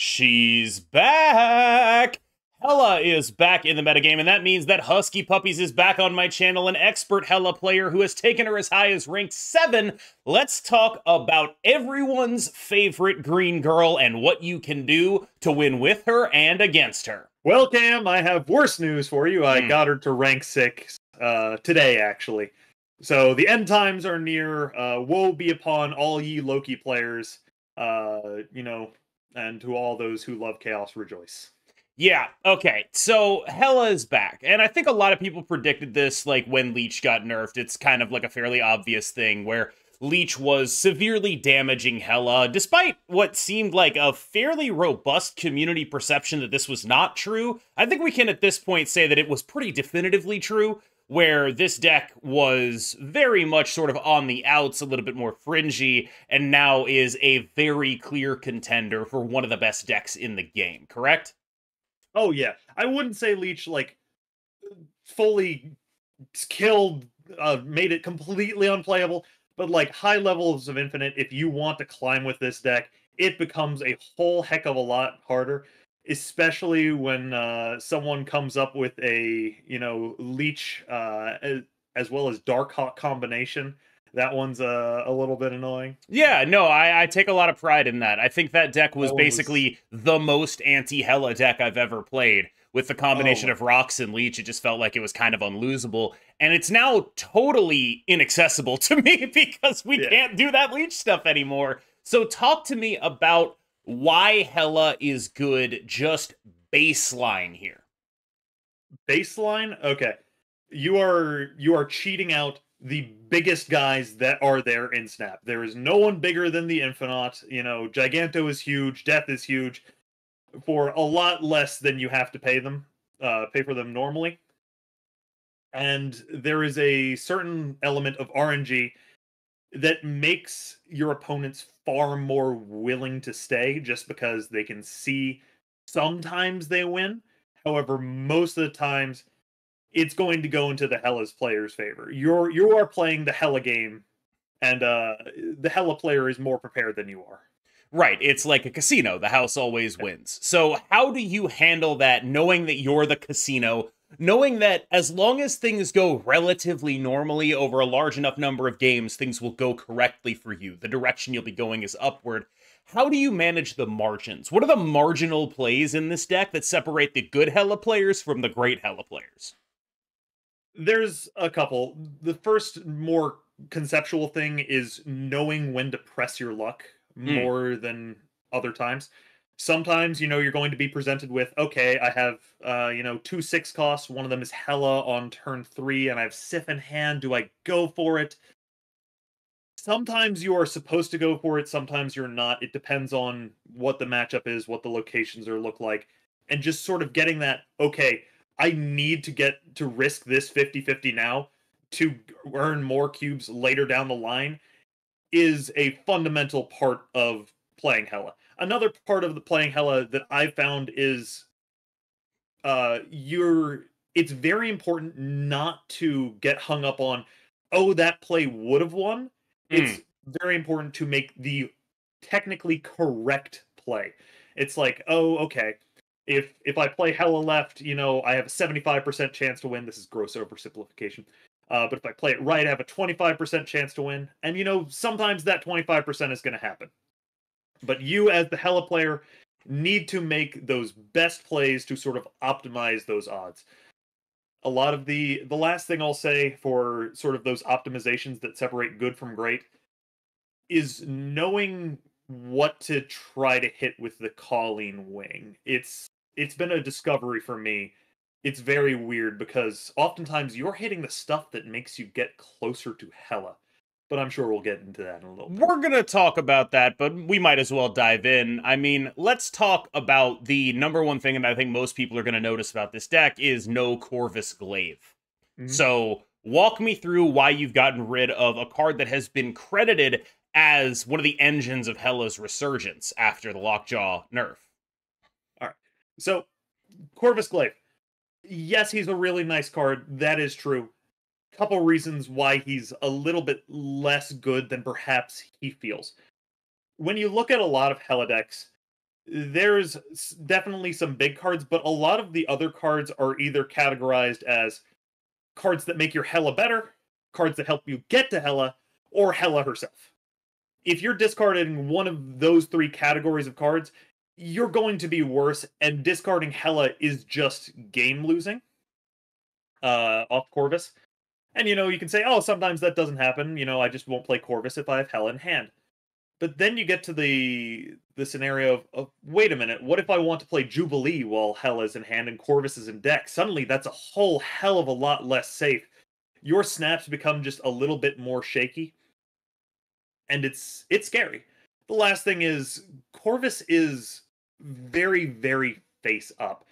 She's back! Hela is back in the metagame, and that means that Husky Puppies is back on my channel, an expert Hela player who has taken her as high as rank 7. Let's talk about everyone's favorite green girl and what you can do to win with her and against her. Well, Cam, I have worse news for you. I got her to rank 6 today, actually. So the end times are near. Woe be upon all ye Loki players, and to all those who love chaos, rejoice. Yeah, okay, so Hela is back, and I think a lot of people predicted this, like, when Leech got nerfed. It's kind of like a fairly obvious thing, where Leech was severely damaging Hela, despite what seemed like a fairly robust community perception that this was not true. I think we can, at this point, say that it was pretty definitively true, where this deck was very much sort of on the outs, a little bit more fringy, and now is a very clear contender for one of the best decks in the game, correct? Oh, yeah. I wouldn't say Leech, like, fully killed, made it completely unplayable, but, like, high levels of Infinite, if you want to climb with this deck, it becomes a whole heck of a lot harder, especially when someone comes up with a, Leech as well as Dark Hawk combination. That one's a little bit annoying. Yeah, no, I take a lot of pride in that. I think that deck was basically the most anti-Hela deck I've ever played. With the combination of Rocks and Leech, it just felt like it was kind of unlosable. And it's now totally inaccessible to me because we can't do that Leech stuff anymore. So talk to me about why Hela is good, just baseline here. Baseline? Okay. You are cheating out the biggest guys that are there in Snap. There is no one bigger than the Infinite. Giganto is huge, Death is huge, for a lot less than you have to pay for them normally. And there is a certain element of RNG that makes your opponents far more willing to stay just because they can see sometimes they win. However, most of the times it's going to go into the Hela's player's favor. You are playing the Hela game, and the Hela player is more prepared than you are. Right, it's like a casino. The house always wins. So how do you handle that, knowing that you're the casino, knowing that as long as things go relatively normally over a large enough number of games, things will go correctly for you. The direction you'll be going is upward. How do you manage the margins? What are the marginal plays in this deck that separate the good Hela players from the great Hela players? There's a couple. The first more conceptual thing is knowing when to press your luck more than other times. Sometimes, you're going to be presented with, okay, I have, 2 6 costs. One of them is Hela on turn 3, and I have Sif in hand. Do I go for it? Sometimes you are supposed to go for it. Sometimes you're not. It depends on what the matchup is, what the locations look like, and just sort of getting that, okay, I need to get to risk this 50-50 now to earn more cubes later down the line is a fundamental part of playing Hela. Another part of the playing Hela that I found is it's very important not to get hung up on, oh, that play would have won. It's very important to make the technically correct play. It's like, oh, okay, if I play Hela left, I have a 75% chance to win. This is gross oversimplification. But if I play it right, I have a 25% chance to win. And, sometimes that 25% is going to happen. But you, as the Hela player, need to make those best plays to sort of optimize those odds. A lot of the last thing I'll say for sort of those optimizations that separate good from great is knowing what to try to hit with the Colleen wing. It's been a discovery for me. It's very weird because oftentimes you're hitting the stuff that makes you get closer to Hela. But I'm sure we'll get into that in a little bit. We're going to talk about that, but we might as well dive in. I mean, let's talk about the number one thing that I think most people are going to notice about this deck is no Corvus Glaive. So walk me through why you've gotten rid of a card that has been credited as one of the engines of Hela's resurgence after the Lockjaw nerf. All right. So, Corvus Glaive. Yes, he's a really nice card. That is true. Couple reasons why he's a little bit less good than perhaps he feels. When you look at a lot of Hela decks, there's definitely some big cards, but a lot of the other cards are either categorized as cards that make your Hela better, cards that help you get to Hela, or Hela herself. If you're discarding one of those three categories of cards, you're going to be worse, and discarding Hela is just game losing off Corvus. And you can say, oh, sometimes that doesn't happen. I just won't play Corvus if I have Hela in hand. But then you get to the scenario of wait a minute, what if I want to play Jubilee while Hela's in hand and Corvus is in deck? Suddenly that's a whole hell of a lot less safe. Your snaps become just a little bit more shaky. And it's scary. The last thing is Corvus is very, very face up.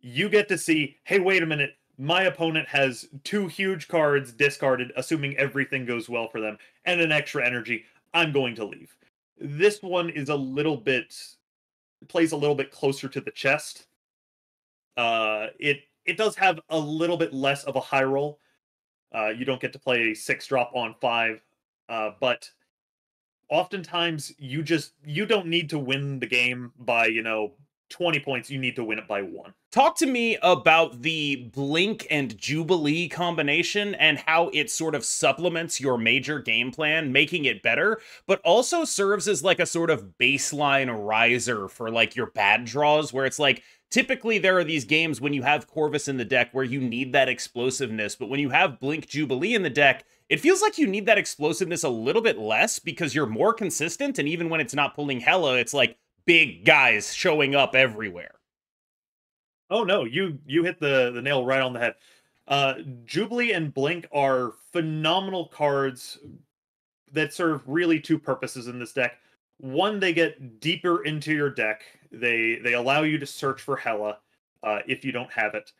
You get to see, hey, wait a minute, my opponent has 2 huge cards discarded, assuming everything goes well for them, and an extra energy. I'm going to leave. This one is plays a little bit closer to the chest. It does have a little bit less of a high roll. You don't get to play a 6-drop on 5, but oftentimes you don't need to win the game by 20 points. You need to win it by 1. Talk to me about the Blink and Jubilee combination and how it sort of supplements your major game plan, making it better, but also serves as like a sort of baseline riser for like your bad draws, where it's like, typically there are these games when you have Corvus in the deck where you need that explosiveness, but when you have Blink Jubilee in the deck, it feels like you need that explosiveness a little bit less because you're more consistent, and even when it's not pulling Hela, it's like big guys showing up everywhere. Oh no, you hit the nail right on the head. Jubilee and Blink are phenomenal cards that serve really 2 purposes in this deck. One, they get deeper into your deck. They allow you to search for Hela if you don't have it.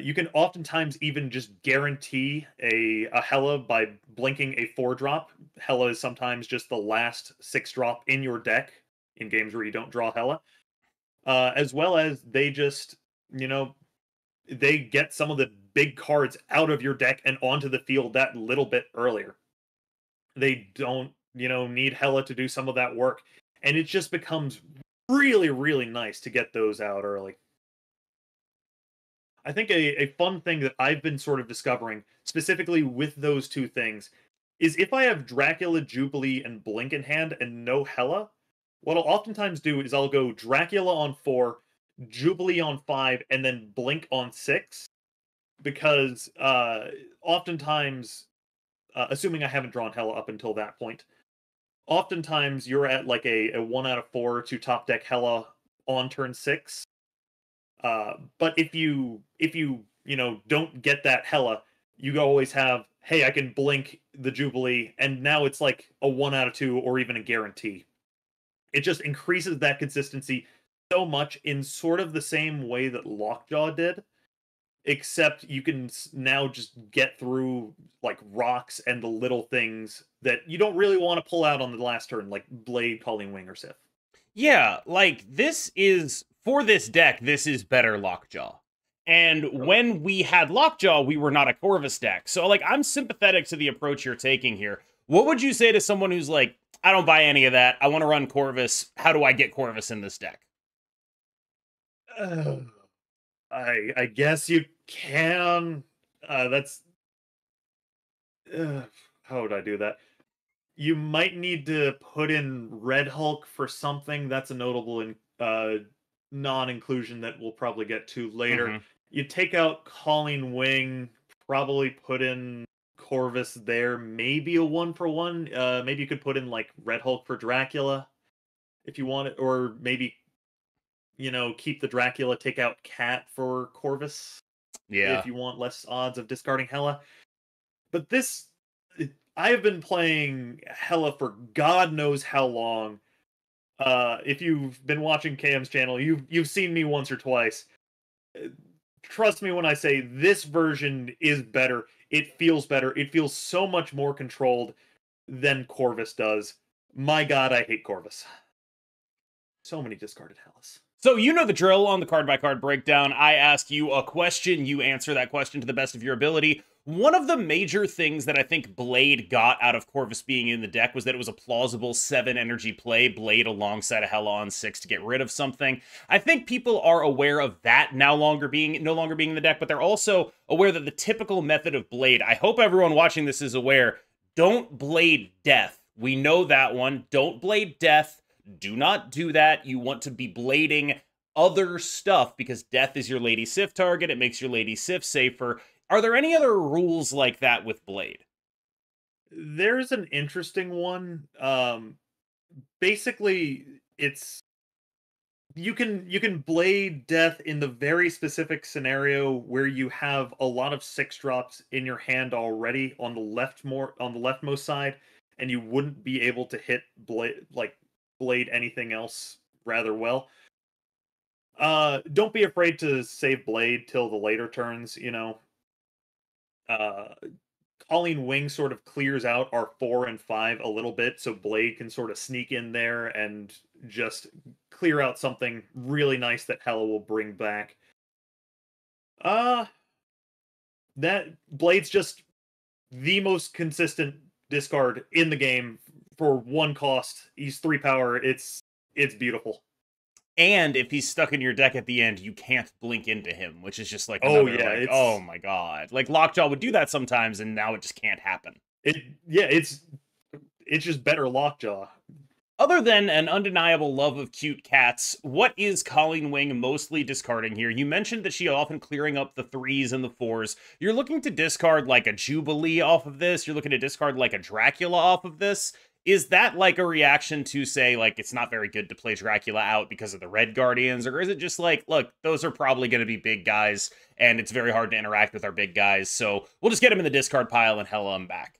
You can oftentimes even just guarantee a Hela by blinking a 4-drop. Hela is sometimes just the last 6-drop in your deck in games where you don't draw Hela. As well as they just, they get some of the big cards out of your deck and onto the field that little bit earlier. They don't, need Hela to do some of that work. And it just becomes really, really nice to get those out early. I think a fun thing that I've been sort of discovering, specifically with those 2 things, is if I have Dracula, Jubilee, and Blink in hand and no Hela, what I'll oftentimes do is I'll go Dracula on 4, Jubilee on 5, and then Blink on 6. Because oftentimes, assuming I haven't drawn Hela up until that point, oftentimes you're at like a 1 out of 4 to top deck Hela on turn 6. But if you don't get that Hela, you always have, hey, I can Blink the Jubilee, and now it's like a 1 out of 2 or even a guarantee. It just increases that consistency so much in sort of the same way that Lockjaw did, except you can now just get through like rocks and the little things that you don't really want to pull out on the last turn, like Blade, Calling Wing, or Sith. Yeah, like this is, for this deck, this is better Lockjaw. And when we had Lockjaw, we were not a Corvus deck. So like I'm sympathetic to the approach you're taking here. What would you say to someone who's like, I don't buy any of that, I want to run Corvus, how do I get Corvus in this deck? I guess you can. That's how would I do that? You might need to put in Red Hulk for something. That's a notable non-inclusion that we'll probably get to later. You take out Calling Wing, probably put in Corvus there, maybe a 1-for-1. Maybe you could put in like Red Hulk for Dracula if you want it, or maybe keep the Dracula, take out Cat for Corvus. Yeah. If you want less odds of discarding Hela. But I have been playing Hela for God knows how long. If you've been watching KM's channel, you've seen me once or twice. Trust me when I say this version is better. It feels better. It feels so much more controlled than Corvus does. My God, I hate Corvus. So many discarded Helas. So you know the drill on the card-by-card breakdown. I ask you a question, you answer that question to the best of your ability. One of the major things that I think Blade got out of Corvus being in the deck was that it was a plausible 7 energy play, Blade alongside a Hela on 6 to get rid of something. I think people are aware of that no longer being in the deck, but they're also aware that the typical method of Blade, I hope everyone watching this is aware, don't Blade Death. We know that one. Don't Blade Death. Do not do that. You want to be blading other stuff because death is your Lady Sif target. It makes your Lady Sif safer. Are there any other rules like that with Blade? There's an interesting one. Basically, it's you can blade death in the very specific scenario where you have a lot of 6-drops in your hand already on the leftmost side, and you wouldn't be able to hit blade anything else rather well. Don't be afraid to save Blade till the later turns, you know. Calling Wing sort of clears out our 4 and 5 a little bit, so Blade can sort of sneak in there and just clear out something really nice that Hela will bring back. That Blade's just the most consistent discard in the game for 1 cost. He's 3 power. It's beautiful. And if he's stuck in your deck at the end, you can't blink into him, which is just like another, oh my god. Like Lockjaw would do that sometimes, and now it just can't happen. It's just better Lockjaw. Other than an undeniable love of cute cats, what is Colleen Wing mostly discarding here? You mentioned that she often clearing up the 3s and the 4s. You're looking to discard like a Jubilee off of this. You're looking to discard like a Dracula off of this. Is that like a reaction to say, like, it's not very good to play Dracula out because of the Red Guardians? Or is it just like, look, those are probably going to be big guys, and it's very hard to interact with our big guys, so we'll just get them in the discard pile and Hela them back?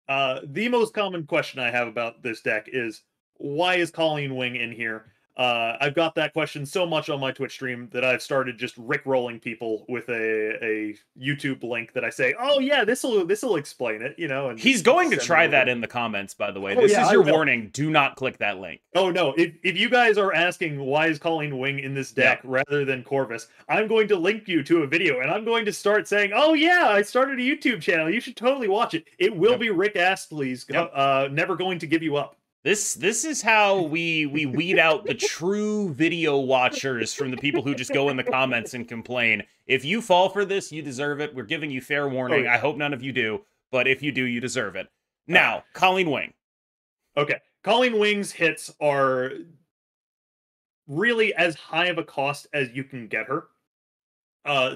The most common question I have about this deck is, why is Colleen Wing in here? I've got that question so much on my Twitch stream that I've started just rickrolling people with a YouTube link that I say, oh yeah, this'll explain it, you know. And he's going to try that in the comments, by the way. This is your warning. Do not click that link. Oh no, if you guys are asking why is Colleen Wing in this deck rather than Corvus, I'm going to link you to a video, and I'm going to start saying, oh yeah, I started a YouTube channel. You should totally watch it. It will be Rick Astley's Never Going to Give You Up. This is how we weed out the true video watchers from the people who just go in the comments and complain. If you fall for this, you deserve it. We're giving you fair warning. I hope none of you do, but if you do, you deserve it. Now, Colleen Wing. Okay. Colleen Wing's hits are really as high of a cost as you can get her.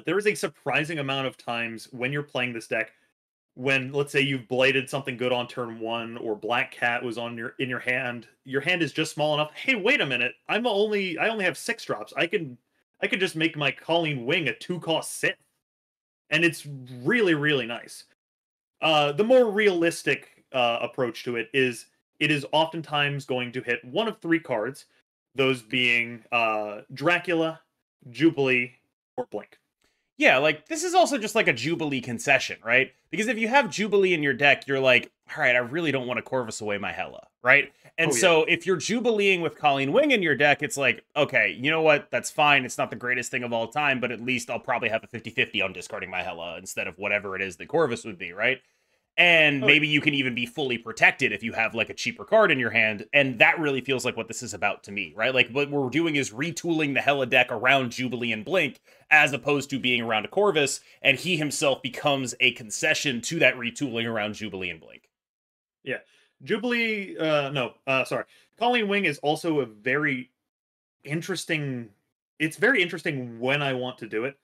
There is a surprising amount of times when you're playing this deck when, let's say, you've bladed something good on turn 1, or Black Cat was in your hand is just small enough. Hey, wait a minute! I only have 6-drops. I could just make my Colleen Wing a 2-cost Sith, and it's really, really nice. The more realistic approach to it is oftentimes going to hit one of 3 cards, those being Dracula, Jubilee, or Blink. Yeah, like, this is also just like a Jubilee concession, right? Because if you have Jubilee in your deck, you're like, all right, I really don't want to Corvus away my Hela, right? And so if you're Jubileeing with Colleen Wing in your deck, it's like, okay, you know what? That's fine. It's not the greatest thing of all time, but at least I'll probably have a 50-50 on discarding my Hela instead of whatever it is that Corvus would be, right? And maybe you can even be fully protected if you have like a cheaper card in your hand. And that really feels like what this is about to me, right? Like what we're doing is retooling the Hela deck around Jubilee and Blink as opposed to being around a Corvus. And he himself becomes a concession to that retooling around Jubilee and Blink. Yeah. Jubilee, Colleen Wing is also a very interesting... It's very interesting when I want to do it,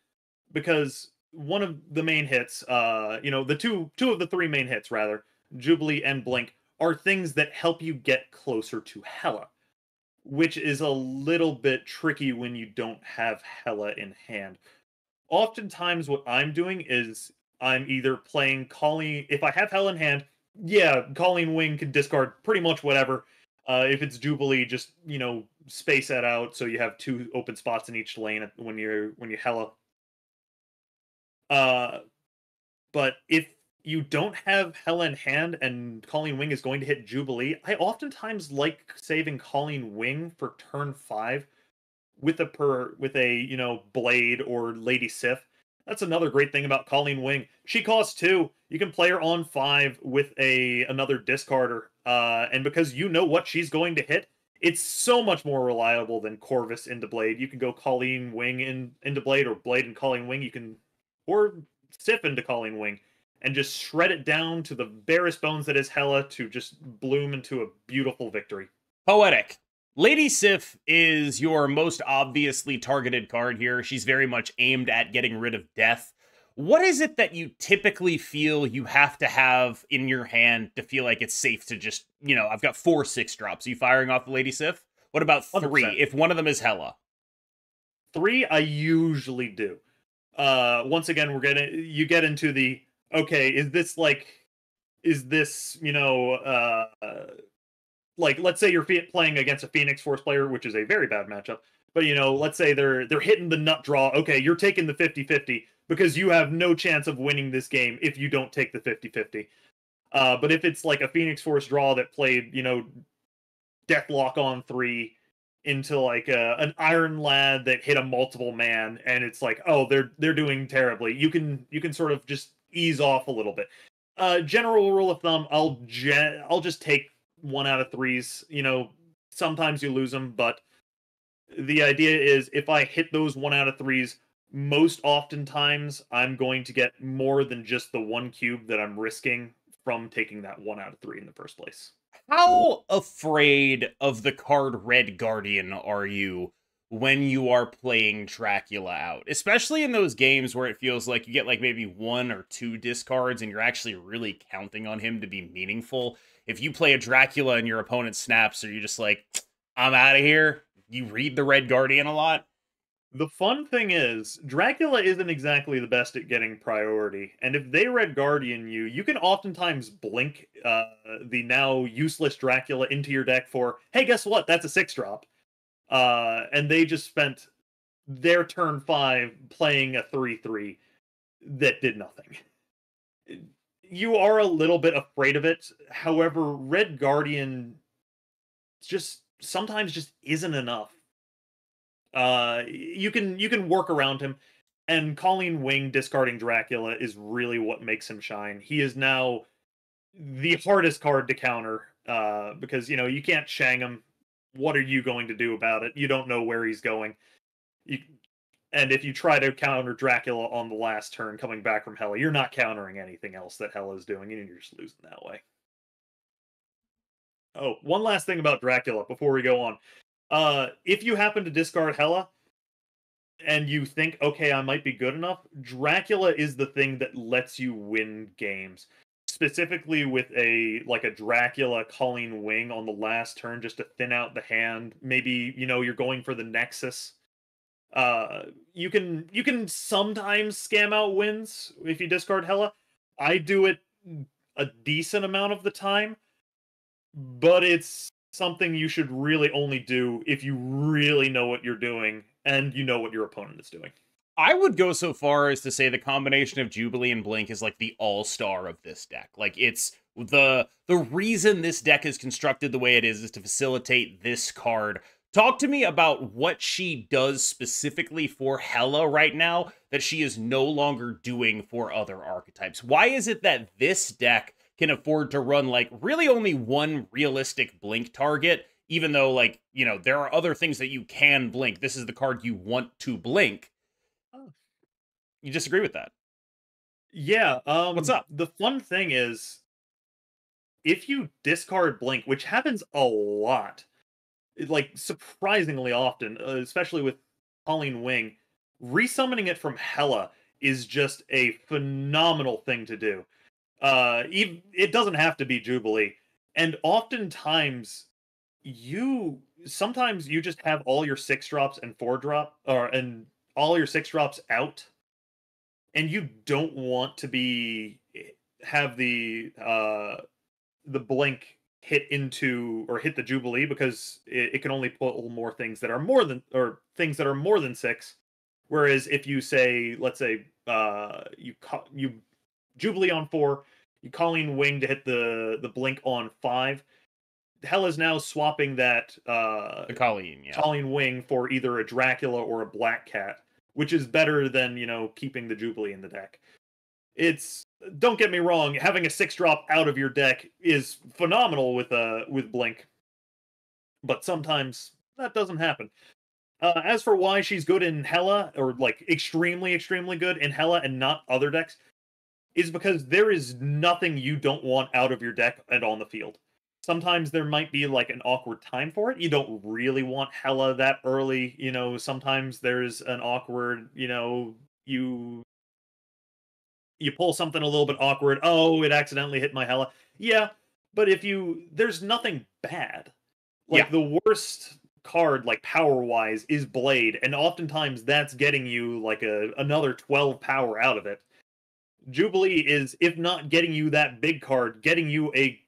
because one of the main hits, the two of the 3 main hits, rather, Jubilee and Blink, are things that help you get closer to Hela, which is a little bit tricky when you don't have Hela in hand. Oftentimes what I'm doing is I'm either playing Colleen... If I have Hela in hand, yeah, Colleen Wing can discard pretty much whatever. If it's Jubilee, just, space that out so you have 2 open spots in each lane when you Hela. But if you don't have Hela in hand and Colleen Wing is going to hit Jubilee, I oftentimes like saving Colleen Wing for turn 5 with a Blade or Lady Sif. That's another great thing about Colleen Wing. She costs 2. You can play her on 5 with another discarder, and because you know what she's going to hit, it's so much more reliable than Corvus into Blade. You can go Colleen Wing into Blade, or Blade and Colleen Wing. Or Sif into Colleen Wing, and just shred it down to the barest bones that is Hela to just bloom into a beautiful victory. Poetic. Lady Sif is your most obviously targeted card here. She's very much aimed at getting rid of death. What is it that you typically feel you have to have in your hand to feel like it's safe to just, I've got 4 6-drops. Are you firing off the Lady Sif? What about 3, 100%. if one of them is Hela? 3, I usually do. Once again, you get into the, okay, is this, let's say you're playing against a Phoenix Force player, which is a very bad matchup, but, let's say they're hitting the nut draw. Okay, you're taking the 50-50 because you have no chance of winning this game if you don't take the 50-50. But if it's like a Phoenix Force draw that played, Deathlock on 3 into like an Iron Lad that hit a multiple man, and it's like, oh, they're doing terribly, you can sort of just ease off a little bit. General rule of thumb, I'll just take 1 out of 3s. Sometimes you lose them, but the idea is if I hit those 1 out of 3s, most oftentimes I'm going to get more than just the 1 cube that I'm risking from taking that 1 out of 3 in the first place. How afraid of the card Red Guardian are you when you are playing Dracula out? Especially in those games where it feels like you get like maybe 1 or 2 discards and you're actually really counting on him to be meaningful. If you play a Dracula and your opponent snaps, are you just like, I'm out of here? You read the Red Guardian a lot? The fun thing is, Dracula isn't exactly the best at getting priority, and if they Red Guardian you, you can oftentimes blink the now useless Dracula into your deck for, hey, guess what? That's a 6-drop. And they just spent their turn 5 playing a 3/3 that did nothing. You are a little bit afraid of it. However, Red Guardian just sometimes just isn't enough. You can work around him, and Colleen Wing discarding Dracula is really what makes him shine. He is now the hardest card to counter, because you can't shang him. What are you going to do about it? You don't know where he's going. And if you try to counter Dracula on the last turn coming back from Hela, you're not countering anything else that Hela is doing, and you're just losing that way. Oh, one last thing about Dracula before we go on. If you happen to discard Hela, and you think, okay, I might be good enough, Dracula is the thing that lets you win games. Specifically with a Dracula Colleen Wing on the last turn, just to thin out the hand. Maybe, you're going for the Nexus. You can sometimes scam out wins if you discard Hela. I do it a decent amount of the time, but it's something you should really only do if you really know what you're doing and you know what your opponent is doing. I would go so far as to say the combination of Jubilee and Blink is like the all-star of this deck. Like, it's the reason this deck is constructed the way it is to facilitate this card. Talk to me about what she does specifically for Hela right now that she is no longer doing for other archetypes. Why is it that this deck can afford to run like really only 1 realistic Blink target, even though there are other things that you can blink? This is the card you want to blink. You disagree with that? Yeah. What's up? The fun thing is, if you discard Blink, which happens a lot, like surprisingly often, especially with Colleen Wing, resummoning it from Hela is just a phenomenal thing to do. It doesn't have to be Jubilee, and oftentimes sometimes you just have all your 6-drops and 4-drop, and all your 6-drops out, and you don't want to have the Blink hit the Jubilee, because it can only pull more things that are more than 6. Whereas if you say, let's say, you Jubilee on 4, you Colleen Wing to hit the blink on 5. Hela's now swapping that The Colleen, yeah. Colleen Wing for either a Dracula or a Black Cat, which is better than, you know, keeping the Jubilee in the deck. It's, don't get me wrong, having a 6-drop out of your deck is phenomenal with Blink, but sometimes that doesn't happen. As for why she's good in Hela, or like extremely, extremely good in Hela and not other decks, is because there is nothing you don't want out of your deck and on the field. Sometimes there might be like an awkward time for it. You don't really want Hela that early, you know, sometimes there's an awkward, you know, you pull something a little bit awkward. Oh, it accidentally hit my Hela. Yeah, but there's nothing bad. Like, the worst card, like, power-wise, is Blade, and oftentimes that's getting you, like, another 12 power out of it. Jubilee is, if not getting you that big card, getting you a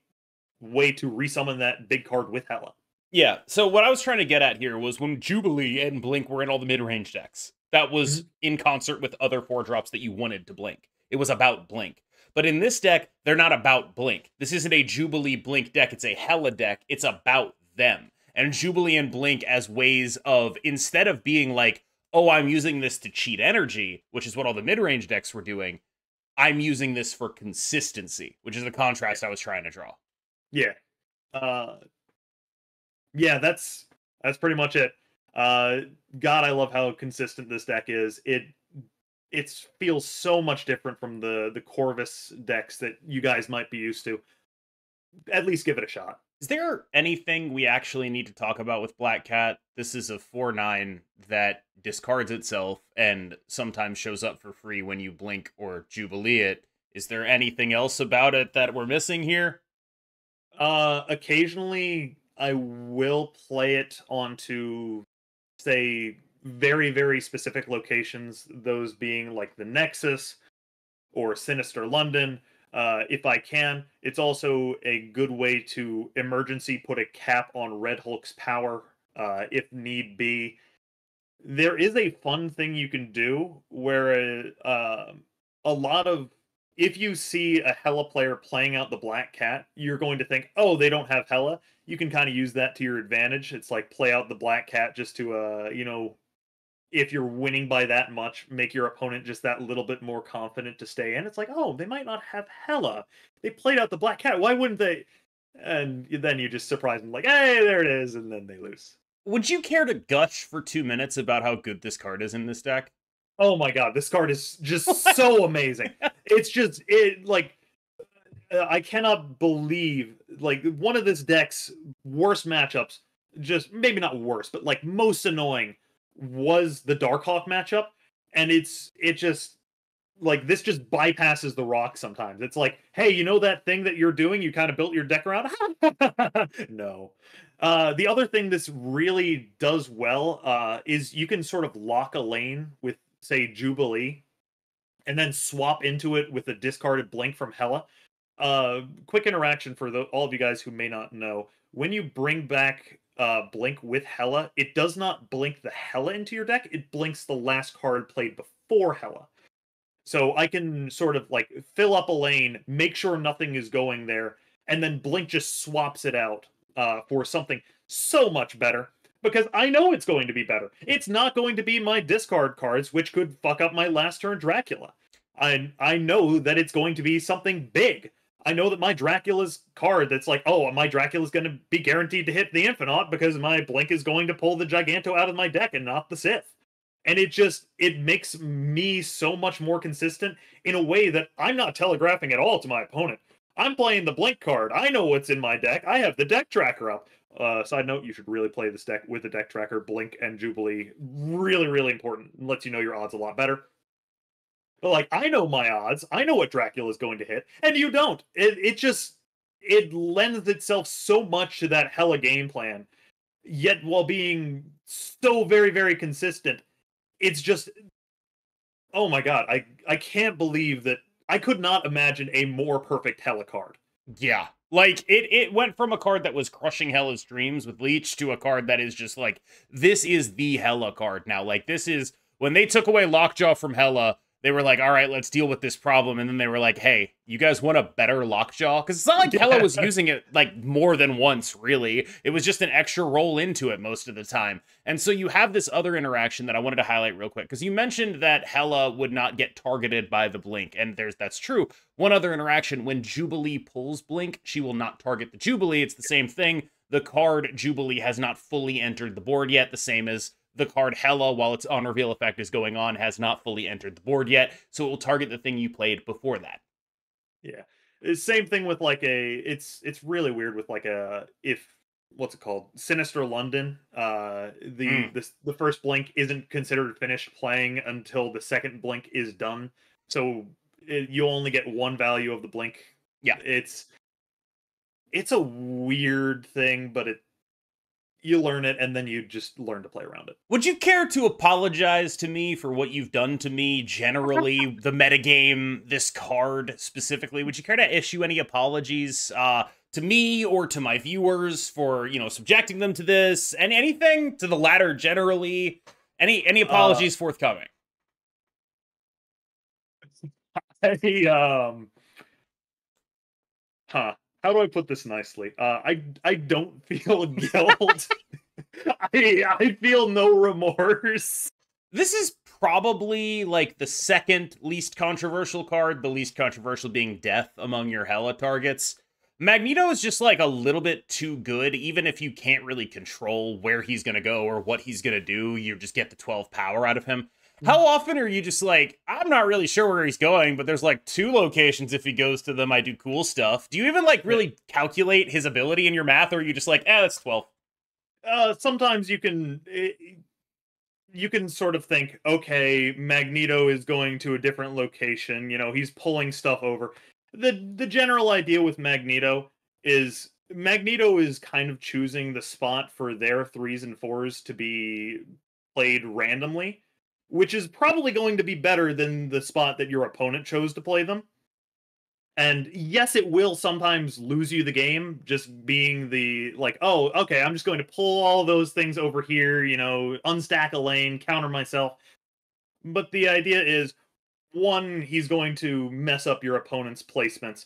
way to resummon that big card with Hela. Yeah, so what I was trying to get at here was when Jubilee and Blink were in all the mid-range decks, that was in concert with other 4-drops that you wanted to blink. It was about Blink. But in this deck, they're not about Blink. This isn't a Jubilee Blink deck, it's a Hela deck. It's about them. And Jubilee and Blink as ways of, instead of being like, oh, I'm using this to cheat energy, which is what all the mid-range decks were doing, I'm using this for consistency, which is the contrast I was trying to draw. Yeah. Yeah, that's pretty much it. God, I love how consistent this deck is. It feels so much different from the Corvus decks that you guys might be used to. At least give it a shot. Is there anything we actually need to talk about with Black Cat? This is a 4/9 that discards itself and sometimes shows up for free when you blink or Jubilee it. Is there anything else about it that we're missing here? Occasionally I will play it onto, say, very, very specific locations, those being like the Nexus or Sinister London. If I can, it's also a good way to emergency put a cap on Red Hulk's power, if need be. There is a fun thing you can do where if you see a Hela player playing out the Black Cat, you're going to think, oh, they don't have Hela. You can kind of use that to your advantage. It's like play out the Black Cat just to, you know, if you're winning by that much, make your opponent just that little bit more confident to stay in. It's like, oh, they might not have Hela. They played out the Black Cat. Why wouldn't they? And then you just surprise them like, hey, there it is, and then they lose. Would you care to gush for 2 minutes about how good this card is in this deck? Oh my god, this card is just so amazing. It's just, I cannot believe, like, one of this deck's worst matchups, just, maybe not worst, but, like, most annoying, was the Darkhawk matchup, and it just, like, this just bypasses the rock sometimes. It's like, hey, you know that thing that you're doing, you kind of built your deck around? No. The other thing this really does well is you can sort of lock a lane with, say, Jubilee, and then swap into it with a discarded Blink from Hela. Quick interaction for all of you guys who may not know. When you bring back Blink with Hela, it does not blink the Hela into your deck, it blinks the last card played before Hela. So I can sort of like fill up a lane, make sure nothing is going there, and then Blink just swaps it out for something so much better. Because I know it's going to be better. It's not going to be my discard cards, which could fuck up my last turn Dracula. I know that it's going to be something big. I know that my Dracula's card that's like, oh, my Dracula's going to be guaranteed to hit the Infinite because my Blink is going to pull the Giganto out of my deck and not the Sith. And it makes me so much more consistent in a way that I'm not telegraphing at all to my opponent. I'm playing the Blink card. I know what's in my deck. I have the deck tracker up. Side note, you should really play this deck with the deck tracker. Blink and Jubilee, really, really important. It lets you know your odds a lot better. But, like, I know my odds. I know what Dracula is going to hit, and you don't. It lends itself so much to that Hela game plan, yet while being so very, very consistent, it's just, oh my god, I can't believe that I could not imagine a more perfect Hela card. Yeah. Like, it went from a card that was crushing Hela's dreams with Leech to a card that is just like, this is the Hela card now. Like, this is, when they took away Lockjaw from Hela, they were like, all right, let's deal with this problem. And then they were like, hey, you guys want a better lockjaw? Because it's not like Hela was using it like more than once, really. It was just an extra roll into it most of the time. And so you have this other interaction that I wanted to highlight real quick, because you mentioned that Hela would not get targeted by the blink, and that's true. One other interaction, when Jubilee pulls blink, she will not target the Jubilee. It's the same thing. The card Jubilee has not fully entered the board yet, the same as the card Hela, while its on reveal effect is going on, has not fully entered the board yet, so it will target the thing you played before that. Yeah. Same thing with like it's really weird with like what's it called? Sinister London. The first blink isn't considered finished playing until the second blink is done. So you only get one value of the blink. Yeah. It's a weird thing, but you learn it, and then you just learn to play around it. Would you care to apologize to me for what you've done to me generally, the metagame, this card specifically? Would you care to issue any apologies to me or to my viewers for, subjecting them to this? And anything to the latter generally? Any apologies forthcoming? How do I put this nicely? I don't feel guilt. I feel no remorse. This is probably like the second least controversial card, the least controversial being death among your Hela targets. Magneto is just like a little bit too good, even if you can't really control where he's going to go or what he's going to do, you just get the 12 power out of him. How often are you just like, I'm not really sure where he's going, but there's like 2 locations if he goes to them, I do cool stuff. Do you even like really calculate his ability in your math, or are you just like, that's 12? Sometimes you can sort of think, okay, Magneto is going to a different location, he's pulling stuff over. The general idea with Magneto is kind of choosing the spot for their 3s and 4s to be played randomly, which is probably going to be better than the spot that your opponent chose to play them. And yes, it will sometimes lose you the game, just being the, like, oh, okay, I'm just going to pull all those things over here, unstack a lane, counter myself. But the idea is, 1, he's going to mess up your opponent's placements.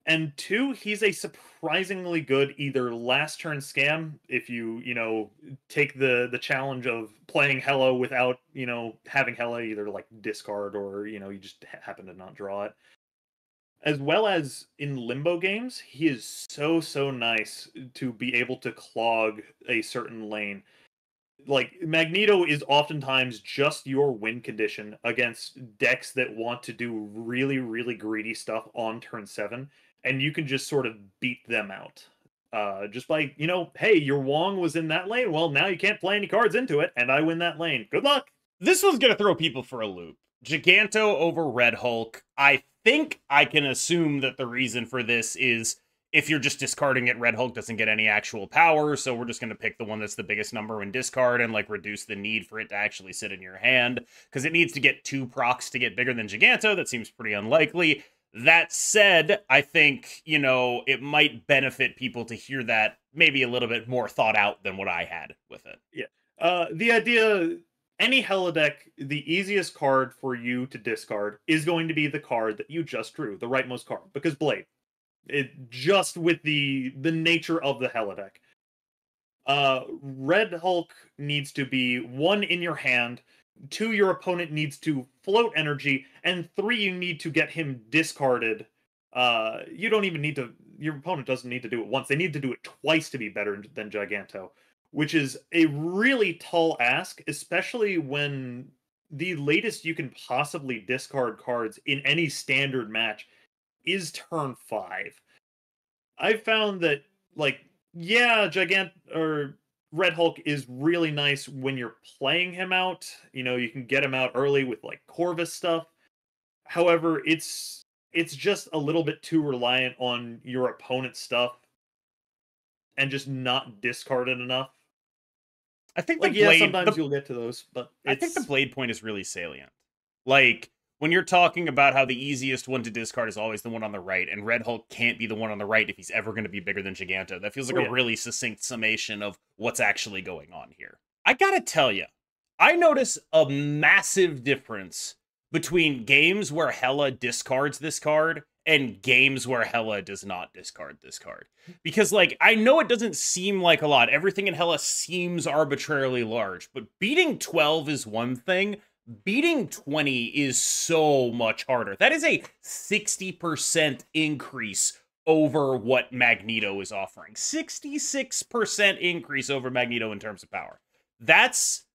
And 2, he's a surprisingly good either last turn scam, if you, take the challenge of playing Hela without, having Hela either like discard or, you just happen to not draw it. As well as in limbo games, he is so nice to be able to clog a certain lane. Like, Magneto is oftentimes just your win condition against decks that want to do really greedy stuff on turn 7, and you can just sort of beat them out. Just by, hey, your Wong was in that lane, well, now you can't play any cards into it, and I win that lane. Good luck! This one's gonna throw people for a loop. Giganto over Red Hulk. I think I can assume that the reason for this is if you're just discarding it, Red Hulk doesn't get any actual power, so we're just going to pick the one that's the biggest number in discard and like reduce the need for it to actually sit in your hand, because it needs to get 2 procs to get bigger than Giganto. That seems pretty unlikely. That said, I think, it might benefit people to hear that maybe a little bit more thought out than what I had with it. Yeah. The idea, any Hela deck, the easiest card for you to discard is going to be the card that you just drew, the rightmost card, because Blade. It just with the nature of the Hela deck. Red Hulk needs to be 1 in your hand, 2 your opponent needs to float energy, and 3 you need to get him discarded. You don't even need to. Your opponent doesn't need to do it once. They need to do it twice to be better than Giganto, which is a really tall ask, especially when the latest you can possibly discard cards in any standard match is turn 5. I've found that, like, yeah, Red Hulk is really nice when you're playing him out. You can get him out early with like Corvus stuff. However, it's just a little bit too reliant on your opponent's stuff and just not discarded enough. I think sometimes you'll get to those, but I think the Blade point is really salient. Like, when you're talking about how the easiest one to discard is always the one on the right, and Red Hulk can't be the one on the right if he's ever going to be bigger than Giganto, that feels like a really succinct summation of what's actually going on here. I gotta tell you, I notice a massive difference between games where Hela discards this card and games where Hela does not discard this card. Because, like, I know it doesn't seem like a lot. Everything in Hela seems arbitrarily large, but beating 12 is one thing. Beating 20 is so much harder. That is a 60% increase over what Magneto is offering. 66% increase over Magneto in terms of power. That's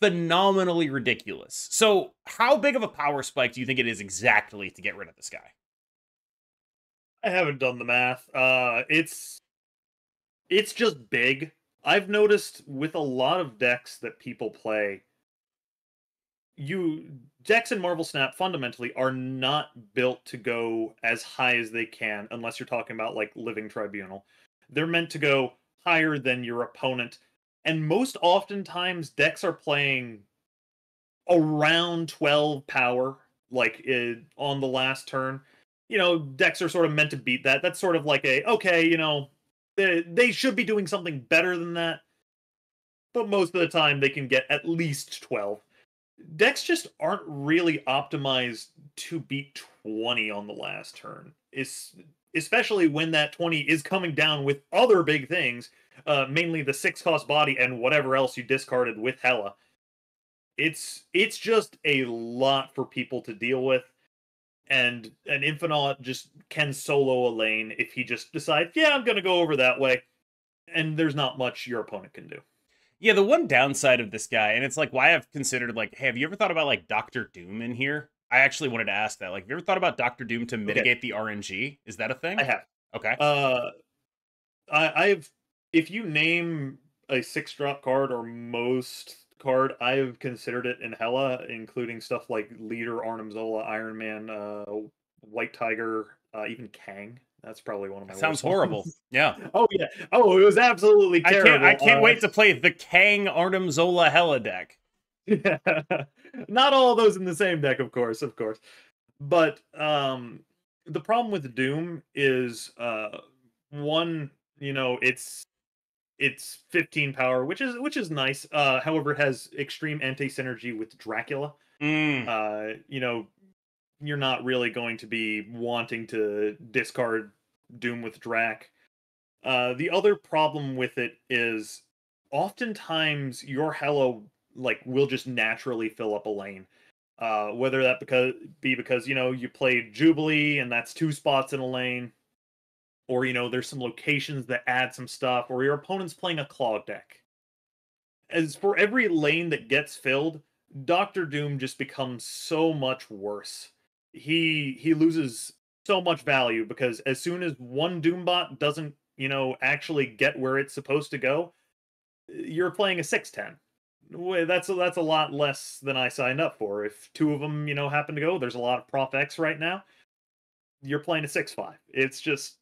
phenomenally ridiculous. So, how big of a power spike do you think it is exactly to get rid of this guy? I haven't done the math. It's just big. I've noticed with a lot of decks that people play, decks in Marvel Snap fundamentally are not built to go as high as they can, unless you're talking about like Living Tribunal. They're meant to go higher than your opponent, and most oftentimes decks are playing around 12 power, like on the last turn. Decks are sort of meant to beat that. That's sort of like okay, they should be doing something better than that, but most of the time they can get at least 12. Decks just aren't really optimized to beat 20 on the last turn. Especially when that 20 is coming down with other big things, mainly the 6-cost body and whatever else you discarded with Hela. It's just a lot for people to deal with, and an Infinite just can solo a lane if he just decides, yeah, I'm going to go over that way, and there's not much your opponent can do. Yeah, the one downside of this guy, and it's like why I've considered like, hey, have you ever thought about like Doctor Doom in here? I actually wanted to ask that. Like, have you ever thought about Doctor Doom to mitigate the RNG? Is that a I thing? have. Okay. I've if you name a 6-drop card or most card, I've considered it in Hela, including stuff like Leader, Arnim Zola, Iron Man, White Tiger, even Kang. That's probably one of my Sounds worst horrible. ones. Yeah. Oh yeah. Oh, it was absolutely terrible. I can't wait to play the Kang Arnim Zola Hela deck. Yeah. Not all of those in the same deck, of course, of course. But the problem with Doom is one, it's 15 power, which is nice. However, it has extreme anti-synergy with Dracula. You're not really going to be wanting to discard Doom with Drac. The other problem with it is oftentimes your Hela will just naturally fill up a lane. Whether that because you played Jubilee and that's 2 spots in a lane, or there's some locations that add some stuff, or your opponent's playing a clog deck. As for every lane that gets filled, Doctor Doom just becomes so much worse. He loses so much value because as soon as one Doombot doesn't actually get where it's supposed to go, you're playing a 6/10. That's a lot less than I signed up for. If 2 of them happen to go, there's a lot of Prof X right now. You're playing a 6/5. It's just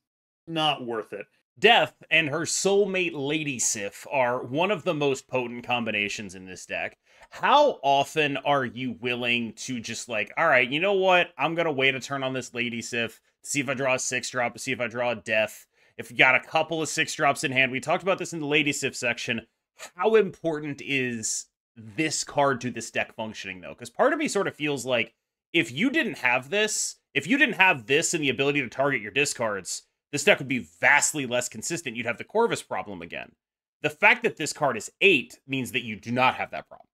not worth it. Death and her soulmate Lady Sif are one of the most potent combinations in this deck. How often are you willing to just like, all right, you know what? I'm going to wait a turn on this Lady Sif, see if I draw a 6-drop, see if I draw a Death. If you got a couple of 6-drops in hand, we talked about this in the Lady Sif section. How important is this card to this deck functioning, though? Because part of me sort of feels like if you didn't have this and the ability to target your discards, this deck would be vastly less consistent. You'd have the Corvus problem again. The fact that this card is 8 means that you do not have that problem.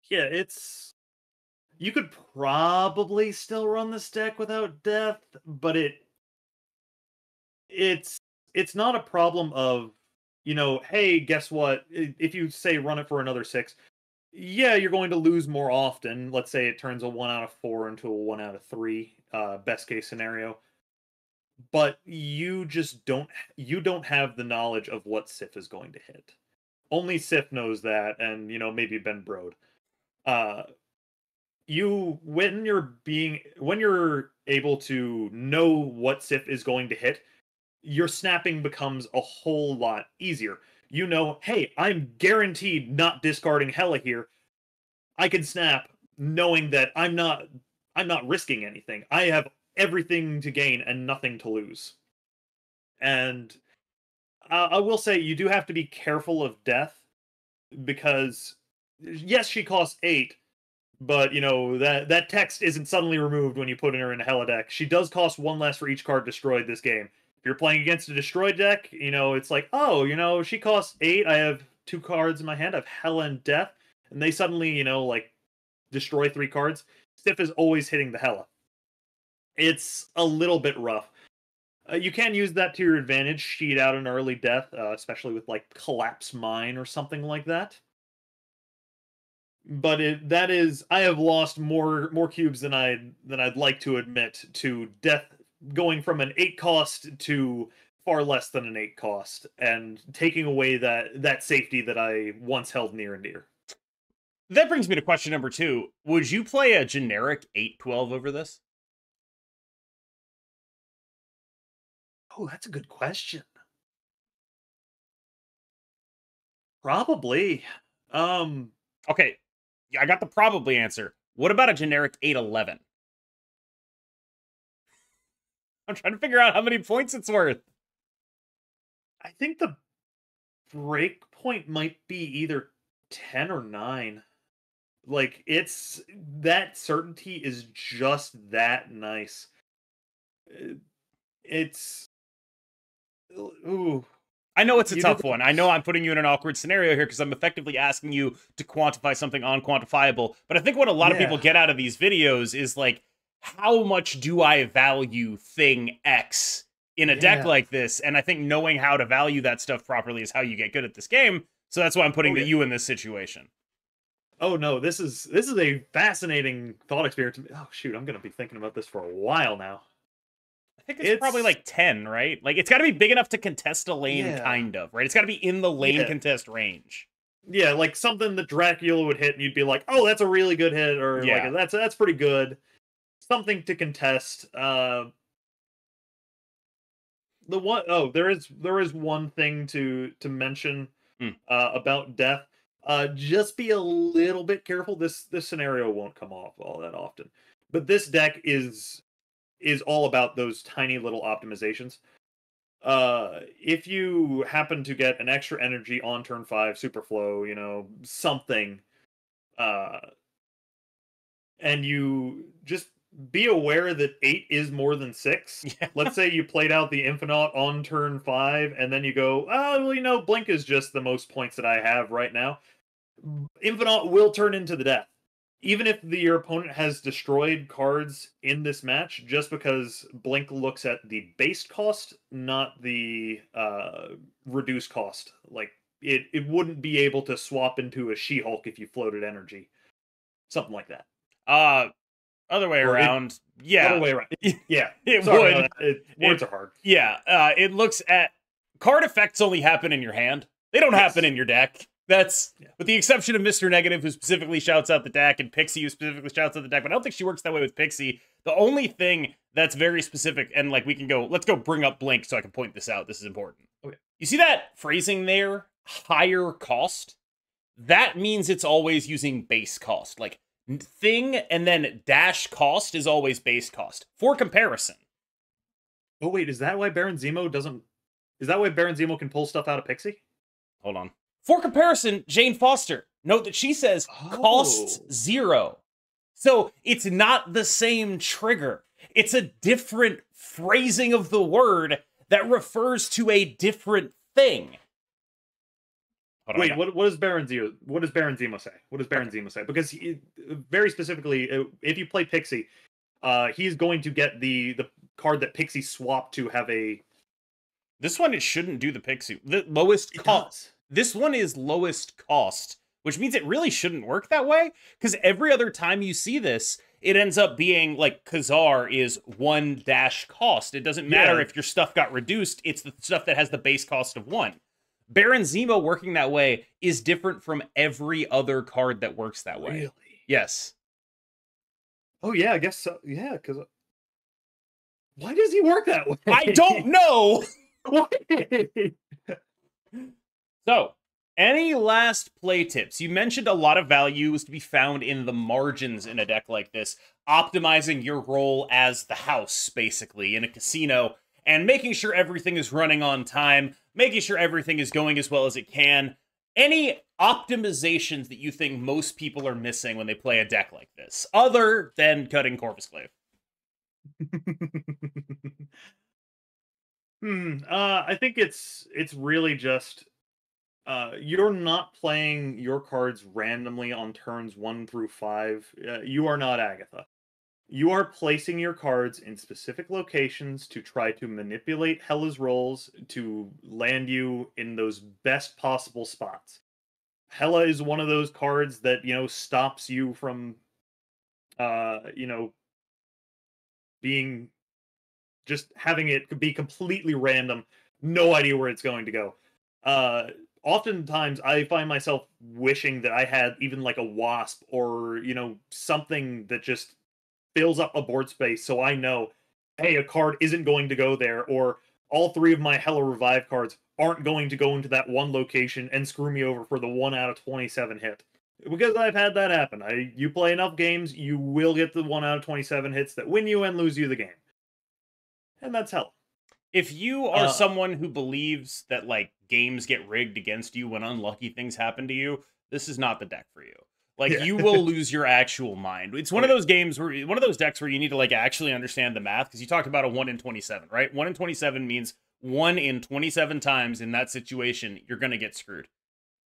Yeah, you could probably still run this deck without Death, but it's not a problem of, hey, guess what? If you say run it for another 6, yeah, you're going to lose more often. Let's say it turns a 1 out of 4 into a 1 out of 3, best case scenario. But you just don't have the knowledge of what Sif is going to hit. Only Sif knows that, and maybe Ben Brode. When you're able to know what Sif is going to hit, your snapping becomes a whole lot easier. Hey, I'm guaranteed not discarding Hela here. I can snap knowing that I'm not risking anything. I have everything to gain and nothing to lose. And I will say you do have to be careful of Death because yes, she costs 8, But, you know, that text isn't suddenly removed when you put her in a Hela deck. She does cost 1 less for each card destroyed this game. If you're playing against a destroyed deck, you know, it's like, oh, you know, she costs 8. I have 2 cards in my hand. I have Hela and Death. And they suddenly, you know, like, destroy 3 cards. Stiff is always hitting the Hela. It's a little bit rough. You can use that to your advantage, sheet out an early death, especially with, like, Collapse Mine or something like that. But that is, I have lost more cubes than I'd like to admit to death, going from an 8 cost to far less than an 8 cost, and taking away that safety that I once held near and dear. That brings me to question number 2. Would you play a generic 8/12 over this? Oh, that's a good question. Probably. Okay, I got the probably answer. What about a generic 8/11? I'm trying to figure out how many points it's worth. I think the break point might be either 10 or 9. Like, it's that certainty is just that nice. It's ooh. I know it's a tough one. I know I'm putting you in an awkward scenario here because I'm effectively asking you to quantify something unquantifiable. But I think what a lot of people get out of these videos is like, how much do I value thing X in a deck like this? And I think knowing how to value that stuff properly is how you get good at this game. So that's why I'm putting you in this situation. Oh no, this is a fascinating thought experience. Oh shoot, I'm gonna be thinking about this for a while now. I think it's probably like 10, right? Like, it's got to be big enough to contest a lane, kind of, right? It's got to be in the lane contest range. Yeah, like something that Dracula would hit, and you'd be like, "Oh, that's a really good hit," or like, "That's pretty good." Something to contest. There is one thing to mention about death. Just be a little bit careful. This scenario won't come off all that often, but this deck is all about those tiny little optimizations. If you happen to get an extra energy on turn 5, Superflow, you know, something, and you just be aware that 8 is more than 6. Let's say you played out the Infinite on turn 5, and then you go, oh, well, you know, Blink is just the most points that I have right now. Infinite will turn into the death. Even if your opponent has destroyed cards in this match, just because Blink looks at the base cost, not the reduced cost. Like, it wouldn't be able to swap into a She-Hulk if you floated energy. Something like that. Other way around. Other way around. Yeah. It would. Words are hard. Yeah. It looks at... Card effects only happen in your hand. They don't happen in your deck. That's, with the exception of Mr. Negative, who specifically shouts out the deck, and Pixie, who specifically shouts out the deck, but I don't think she works that way with Pixie. The only thing that's very specific, and like we can go, let's go bring up Blink so I can point this out. This is important. Okay. You see that phrasing there? Higher cost? That means it's always using base cost. Like, thing and then dash cost is always base cost. For comparison. Oh, wait, is that why Baron Zemo doesn't... Is that why Baron Zemo can pull stuff out of Pixie? Hold on. For comparison, Jane Foster. Note that she says costs 0. So it's not the same trigger. It's a different phrasing of the that refers to a different thing. Wait, what does Baron Zemo? What does Baron Zemo say? What does Baron Zemo say? Because very specifically, if you play Pixie, he's going to get the card that Pixie swapped to have a. This one, it shouldn't do the Pixie. The lowest cost. This one is lowest cost, which means it really shouldn't work that way. Because every other time you see this, it ends up being like Khazar is 1 dash cost. It doesn't matter if your stuff got reduced. It's the stuff that has the base cost of 1. Baron Zemo working that way is different from every other card that works that way. Really? Yes. Oh, yeah, I guess so. Yeah, because... Why does he work that way? I don't know! Why? So, any last play tips? You mentioned a lot of value is to be found in the margins in a deck like this, optimizing your role as the house, basically, in a casino, and making sure everything is running on time, making sure everything is going as well as it can. Any optimizations that you think most people are missing when they play a deck like this, other than cutting Corvus Glaive? I think it's really just you're not playing your cards randomly on turns 1 through 5. You are not Agatha. You are placing your cards in specific locations to try to manipulate Hela's rolls to land you in those best possible spots. Hela is one of those cards that, stops you from, being just having it be completely random, no idea where it's going to go. Oftentimes I find myself wishing that I had even like a wasp or, something that just fills up a board space so I know, hey, a card isn't going to go there, or all 3 of my Hela Revive cards aren't going to go into that one location and screw me over for the 1 out of 27 hit. Because I've had that happen. You play enough games, you will get the 1 out of 27 hits that win you and lose you the game. And that's Hela. If you are someone who believes that, like, games get rigged against you when unlucky things happen to you, this is not the deck for you. Like, you will lose your actual mind. It's one of those games where, one of those decks where you need to, like, actually understand the math, because you talked about a 1 in 27, right? 1 in 27 means 1 in 27 times in that situation, you're going to get screwed.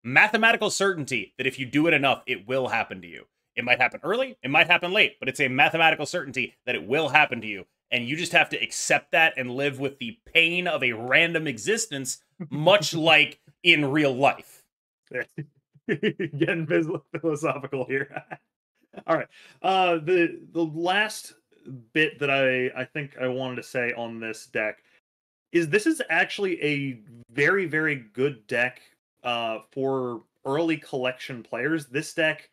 Mathematical certainty that if you do it enough, it will happen to you. It might happen early, it might happen late, but it's a mathematical certainty that it will happen to you. And you just have to accept that and live with the pain of a random existence, much like in real life. Getting philosophical here. All right. The last bit that I think I wanted to say on this deck is this is actually a very, very good deck for early collection players. This deck,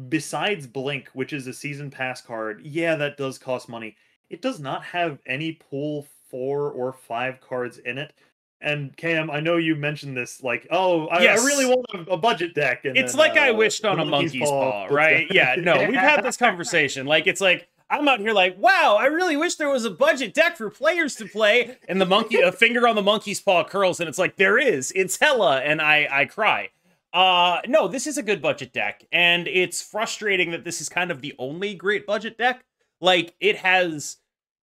besides Blink, which is a season pass card, yeah, that does cost money. It does not have any pool 4 or 5 cards in it. And Cam, I know you mentioned this, like, oh, I really want a budget deck. And it's then, like I wished on a monkey's paw, right? Yeah, no, we've had this conversation. Like, it's like, I'm out here like, wow, I really wish there was a budget deck for players to play. And the monkey, a finger on the monkey's paw curls, and it's like, there is. It's Hela, and I cry. No, this is a good budget deck, and it's frustrating that this is kind of the only great budget deck. Like, it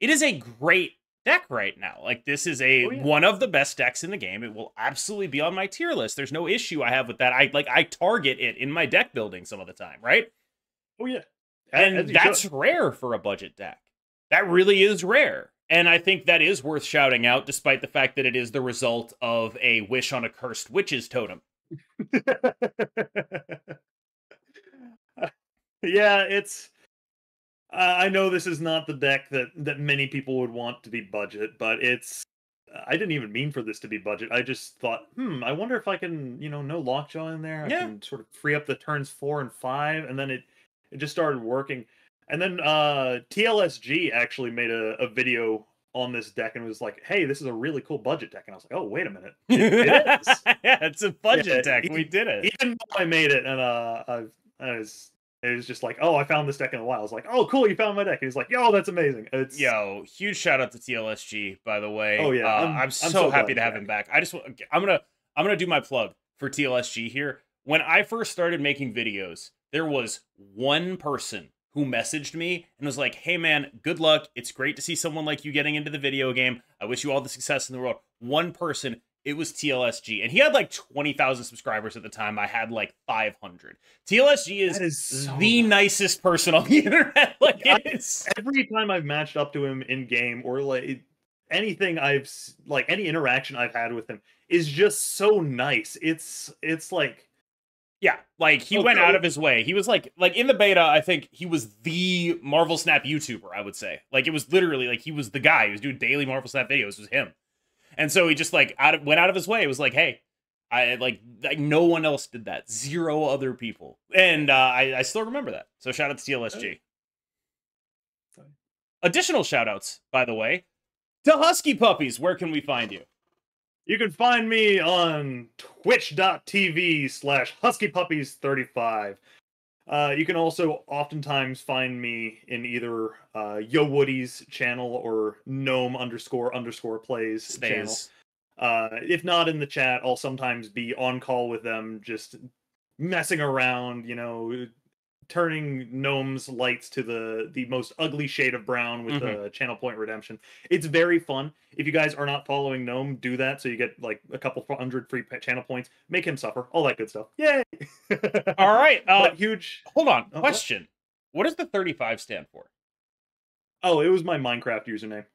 is a great deck right now. Like, this is one of the best decks in the game. It will absolutely be on my tier list. There's no issue I have with that. I target it in my deck building some of the time, right? Oh yeah. And that's rare for a budget deck. That really is rare. And I think that is worth shouting out, despite the fact that it is the result of a wish on a cursed witch's totem. Yeah, it's I know this is not the deck that many people would want to be budget, but it's I didn't even mean for this to be budget. I just thought, I wonder if I can, no Lockjaw in there. I can sort of free up the turns 4 and 5, and then it just started working. And then TLSG actually made a video on this deck and was like, hey, this is a really cool budget deck. And I was like, oh, wait a minute. It is. Yeah, it's a budget deck. We did it. Even though I made it, and it was just like, oh, I found this deck in a while. I was like, oh, cool, you found my deck. And he's like, yo, that's amazing. Yo, huge shout out to TLSG, by the way. Oh yeah, I'm so happy to have him back. I'm gonna do my plug for TLSG here. When I first started making videos, there was one person who messaged me and was like, hey man, good luck. It's great to see someone like you getting into the video game. I wish you all the success in the world. One person. It was TLSG, and he had like 20,000 subscribers at the time. I had like 500. TLSG is the nicest person on the internet. Like, every time I've matched up to him in game, or like anything any interaction I've had with him is just so nice. It's like, yeah, like he went out of his way. He was like in the beta, I think he was the Marvel Snap YouTuber, I would say. Like, it was literally like he was the guy. He was doing daily Marvel Snap videos. It was him. And so he just like went out of his way. It was like, hey, I like no one else did that. 0 other people. And I still remember that. So shout out to TLSG. Additional shout outs, by the way, to Husky Puppies. Where can we find you? You can find me on twitch.tv/HuskyPuppies35. You can also oftentimes find me in either Yo Woody's channel or gnome__plays channel. If not in the chat, I'll sometimes be on call with them, just messing around, turning Gnome's lights to the most ugly shade of brown with the channel point redemption. It's very fun. If you guys are not following Gnome, do that so you get like a couple hundred free channel points. Make him suffer. All that good stuff. Yay! All right. But huge. Hold on. Question. What does the 35 stand for? Oh, it was my Minecraft username.